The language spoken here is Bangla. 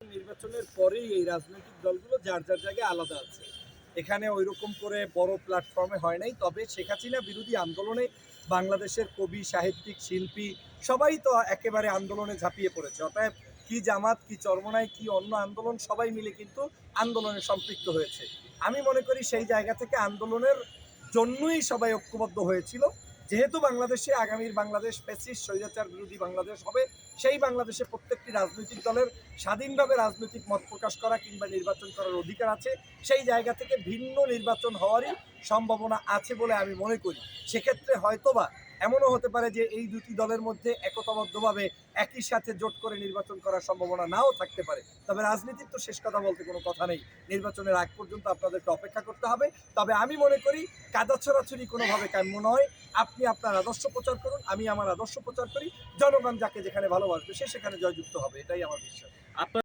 নির্বাচনের পরেই এই রাজনৈতিক দলগুলো যার যার জায়গায় আলাদা আছে। এখানে ওইরকম করে বড় প্ল্যাটফর্মে হয় নাই। তবে শেখ হাসিনা বিরোধী আন্দোলনে বাংলাদেশের কবি, সাহিত্যিক, শিল্পী সবাই তো একেবারে আন্দোলনে ঝাঁপিয়ে পড়েছে। অতএব কি জামাত, কি চরমোনাই, কি অন্য আন্দোলন সবাই মিলে কিন্তু আন্দোলনে সম্পৃক্ত হয়েছে। আমি মনে করি সেই জায়গা থেকে আন্দোলনের জন্যই সবাই ঐক্যবদ্ধ হয়েছিল। যেহেতু বাংলাদেশে আগামীর বাংলাদেশ ফ্যাসিস্ট স্বৈরাচার বিরোধী বাংলাদেশ হবে, সেই বাংলাদেশে প্রত্যেকটি রাজনৈতিক দলের স্বাধীনভাবে রাজনৈতিক মত প্রকাশ করা কিংবা নির্বাচন করার অধিকার আছে। সেই জায়গা থেকে ভিন্ন নির্বাচন হওয়ারই সম্ভাবনা আছে বলে আমি মনে করি। সেক্ষেত্রে হয়তোবা এমনও হতে পারে যে এই দুটি দলের মধ্যে একতাবদ্ধভাবে একই সাথে জোট করে নির্বাচন করার সম্ভাবনা নাও থাকতে পারে। তবে রাজনীতির তো শেষ কথা বলতে কোনো কথা নেই। নির্বাচনের আগ পর্যন্ত আপনাদেরকে অপেক্ষা করতে হবে। তবে আমি মনে করি কাদা ছড়াছড়ি কোনোভাবে কাম্য নয়। আপনি আপনার আদর্শ প্রচার করুন, আমি আমার আদর্শ প্রচার করি। জনগণ যাকে যেখানে ভালোবাসবে সে সেখানে জয়যুক্ত হবে, এটাই আমার বিশ্বাস।